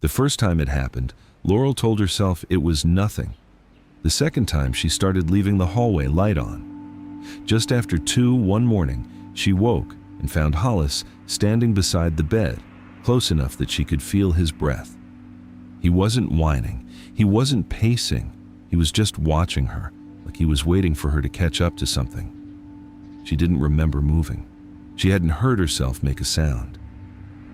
The first time it happened, Laurel told herself it was nothing. The second time, she started leaving the hallway light on. Just after 2 one morning, she woke and found Hollis standing beside the bed, close enough that she could feel his breath. He wasn't whining, he wasn't pacing, he was just watching her, like he was waiting for her to catch up to something. She didn't remember moving. She hadn't heard herself make a sound.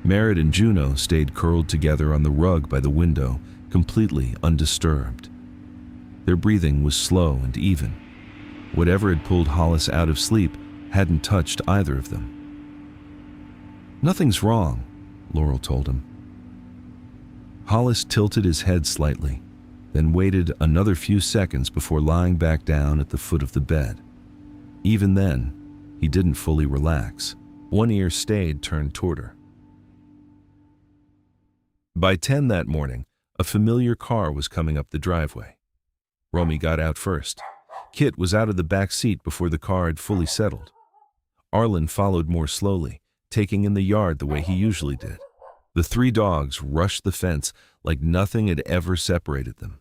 Merritt and Juno stayed curled together on the rug by the window, completely undisturbed. Their breathing was slow and even. Whatever had pulled Hollis out of sleep hadn't touched either of them. "Nothing's wrong," Laurel told him. Hollis tilted his head slightly, then waited another few seconds before lying back down at the foot of the bed. Even then, he didn't fully relax. One ear stayed turned toward her. By 10 that morning, a familiar car was coming up the driveway. Romy got out first. Kit was out of the back seat before the car had fully settled. Arlen followed more slowly, taking in the yard the way he usually did. The 3 dogs rushed the fence like nothing had ever separated them.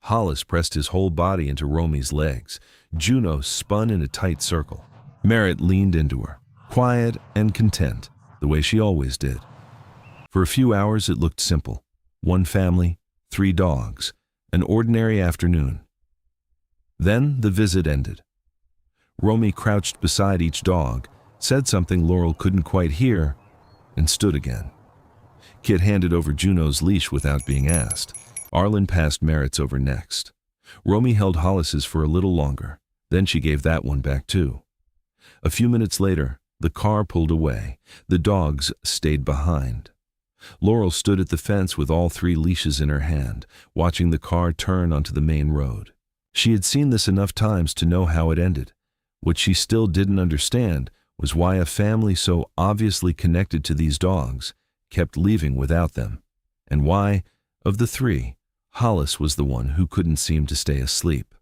Hollis pressed his whole body into Romy's legs. Juno spun in a tight circle. Merritt leaned into her, quiet and content, the way she always did. For a few hours it looked simple. 1 family, 3 dogs, an ordinary afternoon. Then the visit ended. Romy crouched beside each dog, said something Laurel couldn't quite hear, and stood again. Kit handed over Juno's leash without being asked. Arlen passed Merritt's over next. Romy held Hollis's for a little longer, then she gave that one back too. A few minutes later, the car pulled away. The dogs stayed behind. Laurel stood at the fence with all 3 leashes in her hand, watching the car turn onto the main road. She had seen this enough times to know how it ended. What she still didn't understand was why a family so obviously connected to these dogs kept leaving without them, and why, of the 3, Hollis was the one who couldn't seem to stay asleep.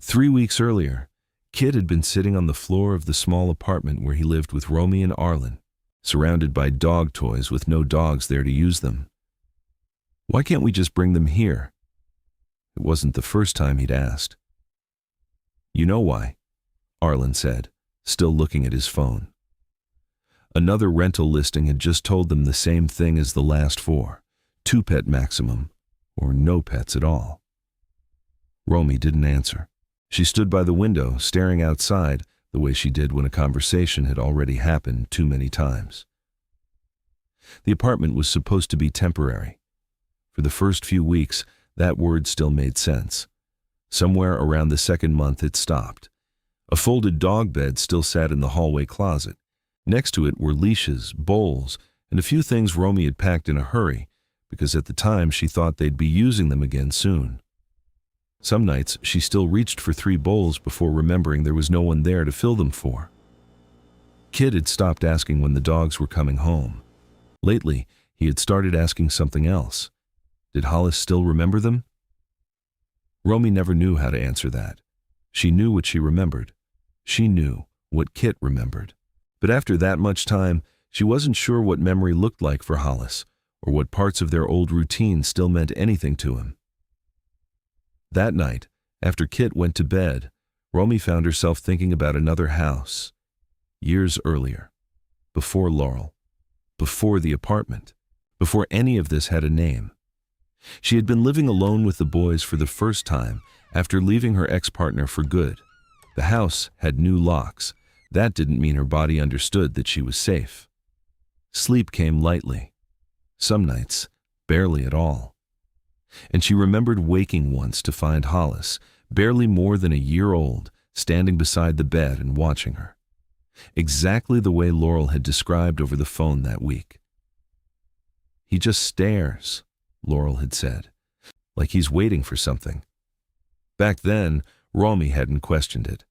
3 weeks earlier, Kit had been sitting on the floor of the small apartment where he lived with Romy and Arlen, surrounded by dog toys with no dogs there to use them. "Why can't we just bring them here?" It wasn't the first time he'd asked. "You know why," Arlen said, still looking at his phone. Another rental listing had just told them the same thing as the last 4, 2-pet maximum, or no pets at all. Romy didn't answer. She stood by the window, staring outside the way she did when a conversation had already happened too many times. The apartment was supposed to be temporary. For the first few weeks, that word still made sense. Somewhere around the 2nd month it stopped. A folded dog bed still sat in the hallway closet. Next to it were leashes, bowls, and a few things Romy had packed in a hurry, because at the time she thought they'd be using them again soon. Some nights she still reached for 3 bowls before remembering there was no one there to fill them for. Kit had stopped asking when the dogs were coming home. Lately, he had started asking something else. Did Hollis still remember them? Romy never knew how to answer that. She knew what she remembered. She knew what Kit remembered. But after that much time, she wasn't sure what memory looked like for Hollis, or what parts of their old routine still meant anything to him. That night, after Kit went to bed, Romy found herself thinking about another house. Years earlier. Before Laurel. Before the apartment. Before any of this had a name. She had been living alone with the boys for the first time after leaving her ex-partner for good. The house had new locks. That didn't mean her body understood that she was safe. Sleep came lightly. Some nights, barely at all. And she remembered waking once to find Hollis, barely more than a year old, standing beside the bed and watching her. Exactly the way Laurel had described over the phone that week. "He just stares," Laurel had said, "like he's waiting for something." Back then, Romy hadn't questioned it.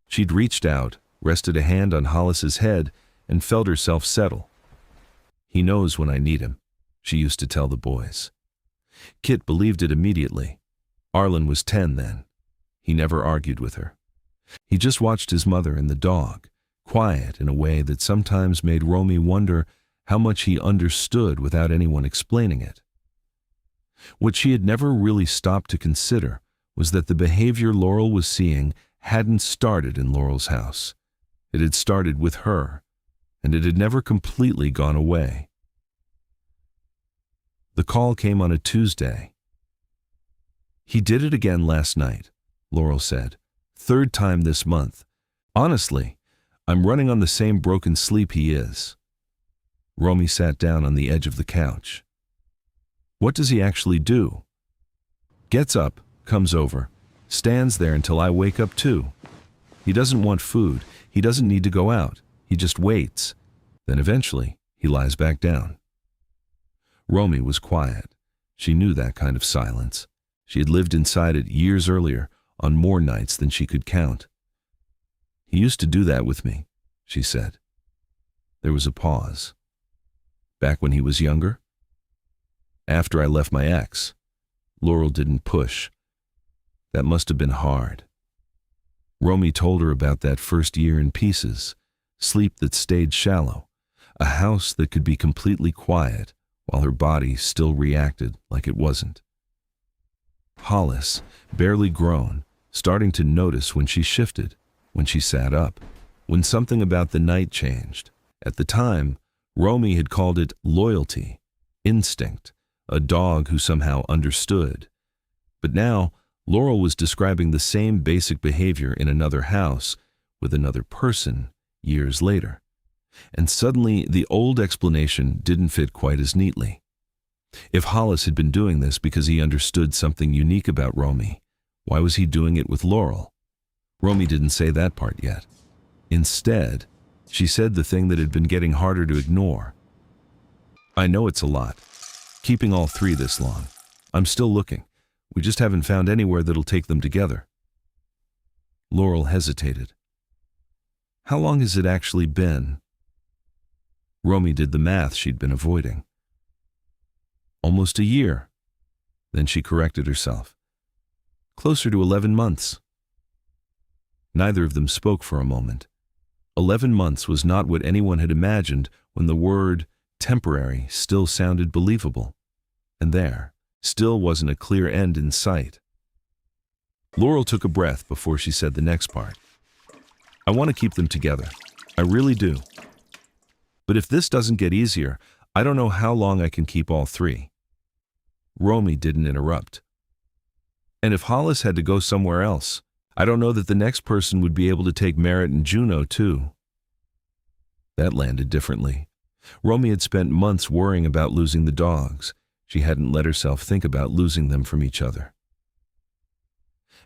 She'd reached out, rested a hand on Hollis's head, and felt herself settle. "He knows when I need him," she used to tell the boys. Kit believed it immediately. Arlen was 10 then. He never argued with her. He just watched his mother and the dog, quiet in a way that sometimes made Romy wonder how much he understood without anyone explaining it. What she had never really stopped to consider was that the behavior Laurel was seeing hadn't started in Laurel's house. It had started with her, and it had never completely gone away. The call came on a Tuesday. "He did it again last night," Laurel said. "Third time this month. Honestly, I'm running on the same broken sleep he is." Romy sat down on the edge of the couch. "What does he actually do?" "Gets up, comes over, stands there until I wake up too. He doesn't want food, he doesn't need to go out, he just waits. Then eventually, he lies back down." Romy was quiet. She knew that kind of silence. She had lived inside it years earlier, on more nights than she could count. "He used to do that with me," she said. There was a pause. "Back when he was younger?" "After I left my ex." Laurel didn't push. "That must have been hard." Romy told her about that first year in pieces, sleep that stayed shallow, a house that could be completely quiet while her body still reacted like it wasn't. Hollis, barely grown, starting to notice when she shifted, when she sat up, when something about the night changed. At the time, Romy had called it loyalty, instinct, a dog who somehow understood. But now, Laurel was describing the same basic behavior in another house, with another person, years later. And suddenly, the old explanation didn't fit quite as neatly. If Hollis had been doing this because he understood something unique about Romy, why was he doing it with Laurel? Romy didn't say that part yet. Instead, she said the thing that had been getting harder to ignore. "I know it's a lot. Keeping all three this long. I'm still looking. We just haven't found anywhere that'll take them together." Laurel hesitated. "How long has it actually been?" Romy did the math she'd been avoiding. "Almost a year." Then she corrected herself. "Closer to 11 months." Neither of them spoke for a moment. 11 months was not what anyone had imagined when the word temporary still sounded believable. And there still wasn't a clear end in sight. Laurel took a breath before she said the next part. "I want to keep them together. I really do. But if this doesn't get easier, I don't know how long I can keep all three." Romy didn't interrupt. "And if Hollis had to go somewhere else, I don't know that the next person would be able to take Merritt and Juno too." That landed differently. Romy had spent months worrying about losing the dogs. She hadn't let herself think about losing them from each other.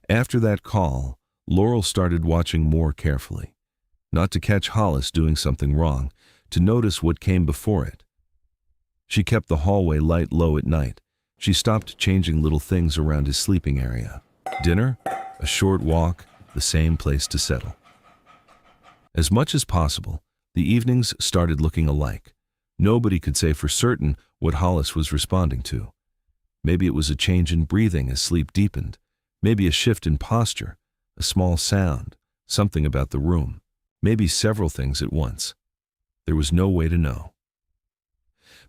After that call, Laurel started watching more carefully. Not to catch Hollis doing something wrong, to notice what came before it. She kept the hallway light low at night. She stopped changing little things around his sleeping area. Dinner, a short walk, the same place to settle. As much as possible, the evenings started looking alike. Nobody could say for certain what Hollis was responding to. Maybe it was a change in breathing as sleep deepened. Maybe a shift in posture, a small sound, something about the room. Maybe several things at once. There was no way to know.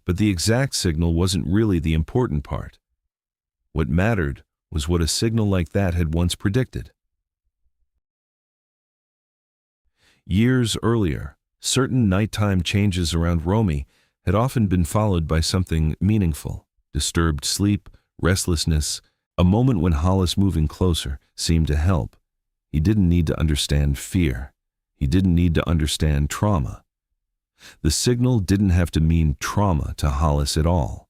But the exact signal wasn't really the important part. What mattered was what a signal like that had once predicted. Years earlier, certain nighttime changes around Romy had often been followed by something meaningful. Disturbed sleep, restlessness, a moment when Hollis moving closer seemed to help. He didn't need to understand fear. He didn't need to understand trauma. The signal didn't have to mean trauma to Hollis at all.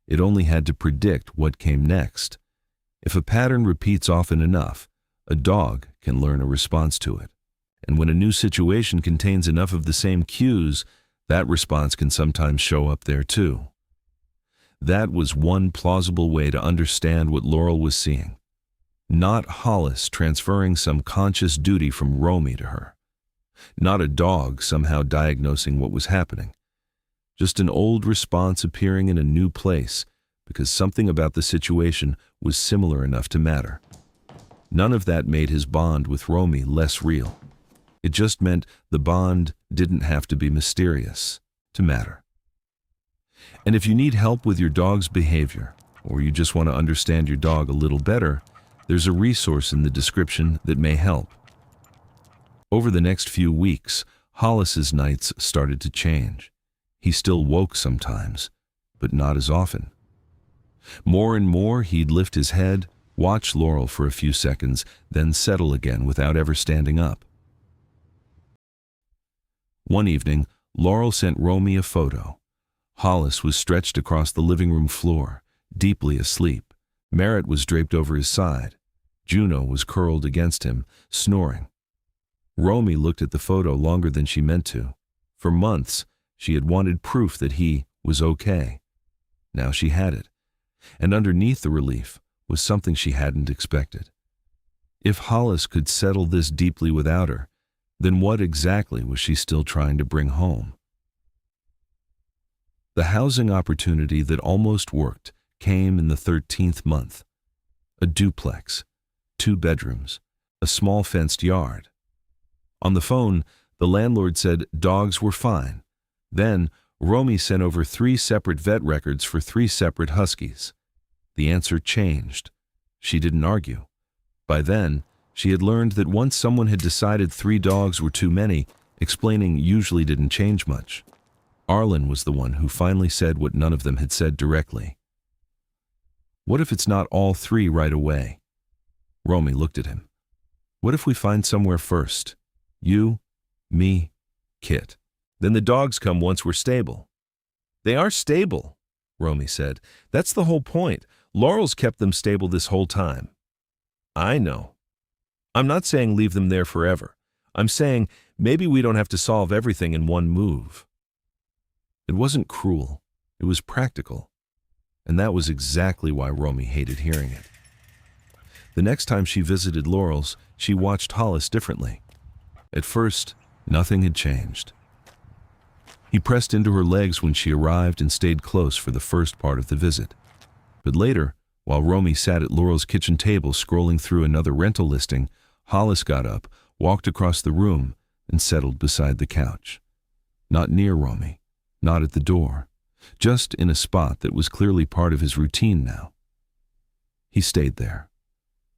It only had to predict what came next. If a pattern repeats often enough, a dog can learn a response to it. And when a new situation contains enough of the same cues, that response can sometimes show up there too. That was one plausible way to understand what Laurel was seeing. Not Hollis transferring some conscious duty from Romy to her. Not a dog somehow diagnosing what was happening. Just an old response appearing in a new place because something about the situation was similar enough to matter. None of that made his bond with Romy less real. It just meant the bond didn't have to be mysterious to matter. And if you need help with your dog's behavior, or you just want to understand your dog a little better, there's a resource in the description that may help. Over the next few weeks, Hollis's nights started to change. He still woke sometimes, but not as often. More and more, he'd lift his head, watch Laurel for a few seconds, then settle again without ever standing up. One evening, Laurel sent Romy a photo. Hollis was stretched across the living room floor, deeply asleep. Merritt was draped over his side. Juno was curled against him, snoring. Romy looked at the photo longer than she meant to. For months, she had wanted proof that he was okay. Now she had it, and underneath the relief was something she hadn't expected. If Hollis could settle this deeply without her, then what exactly was she still trying to bring home? The housing opportunity that almost worked came in the 13th month. A duplex, 2 bedrooms, a small fenced yard. On the phone, the landlord said dogs were fine. Then, Romy sent over 3 separate vet records for 3 separate Huskies. The answer changed. She didn't argue. By then, she had learned that once someone had decided 3 dogs were too many, explaining usually didn't change much. Arlen was the one who finally said what none of them had said directly. What if it's not all 3 right away? Romy looked at him. What if we find somewhere first? You, me, Kit. Then the dogs come once we're stable. They are stable, Romy said. That's the whole point. Laurel's kept them stable this whole time. I know. I'm not saying leave them there forever. I'm saying maybe we don't have to solve everything in one move. It wasn't cruel. It was practical. And that was exactly why Romy hated hearing it. The next time she visited Laurel's, she watched Hollis differently. At first, nothing had changed. He pressed into her legs when she arrived and stayed close for the first part of the visit. But later, while Romy sat at Laurel's kitchen table scrolling through another rental listing, Hollis got up, walked across the room, and settled beside the couch. Not near Romy, not at the door, just in a spot that was clearly part of his routine now. He stayed there.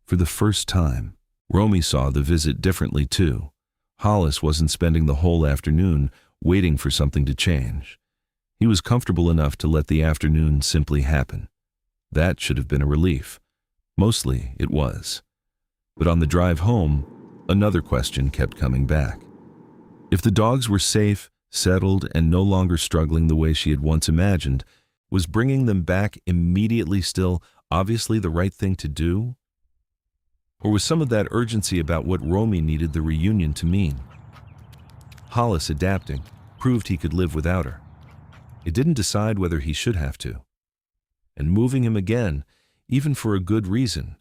For the first time, Romy saw the visit differently too. Hollis wasn't spending the whole afternoon waiting for something to change. He was comfortable enough to let the afternoon simply happen. That should have been a relief. Mostly it was. But on the drive home, another question kept coming back. If the dogs were safe, settled, and no longer struggling the way she had once imagined, was bringing them back immediately still obviously the right thing to do? Or was some of that urgency about what Romy needed the reunion to mean? Hollis, adapting, proved he could live without her. It didn't decide whether he should have to. And moving him again, even for a good reason,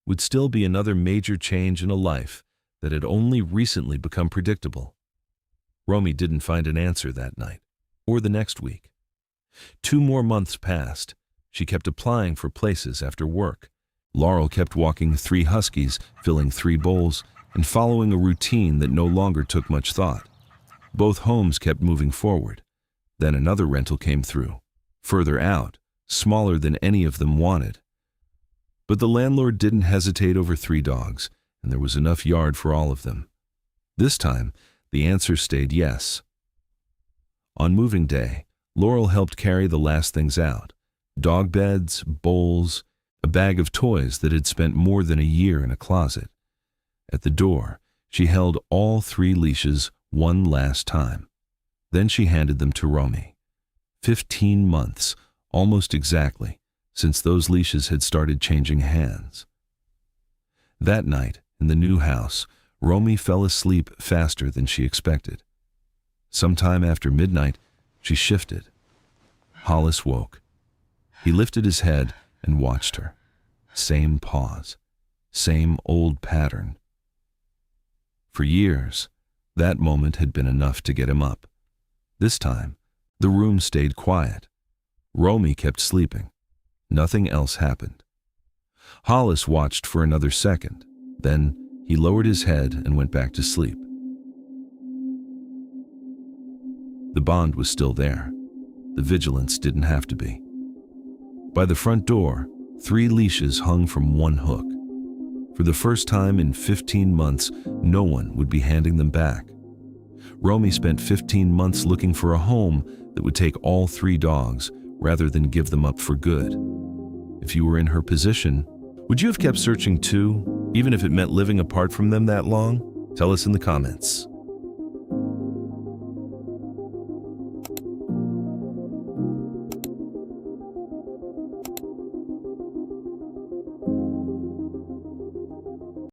would still be another major change in a life that had only recently become predictable. Romy didn't find an answer that night, or the next week. 2 more months passed. She kept applying for places after work. Laurel kept walking 3 Huskies, filling 3 bowls, and following a routine that no longer took much thought. Both homes kept moving forward. Then another rental came through, further out, smaller than any of them wanted. But the landlord didn't hesitate over 3 dogs, and there was enough yard for all of them. This time, the answer stayed yes. On moving day, Laurel helped carry the last things out: dog beds, bowls, a bag of toys that had spent more than a year in a closet. At the door, she held all 3 leashes one last time. Then she handed them to Romy. 15 months, almost exactly, since those leashes had started changing hands. That night, in the new house, Romy fell asleep faster than she expected. Sometime after midnight, she shifted. Hollis woke. He lifted his head and watched her. Same pause, same old pattern. For years, that moment had been enough to get him up. This time, the room stayed quiet. Romy kept sleeping. Nothing else happened. Hollis watched for another second. Then he lowered his head and went back to sleep. The bond was still there. The vigilance didn't have to be. By the front door, 3 leashes hung from one hook. For the first time in 15 months, no one would be handing them back. Romy spent 15 months looking for a home that would take all 3 dogs rather than give them up for good. If you were in her position, would you have kept searching too, even if it meant living apart from them that long? Tell us in the comments.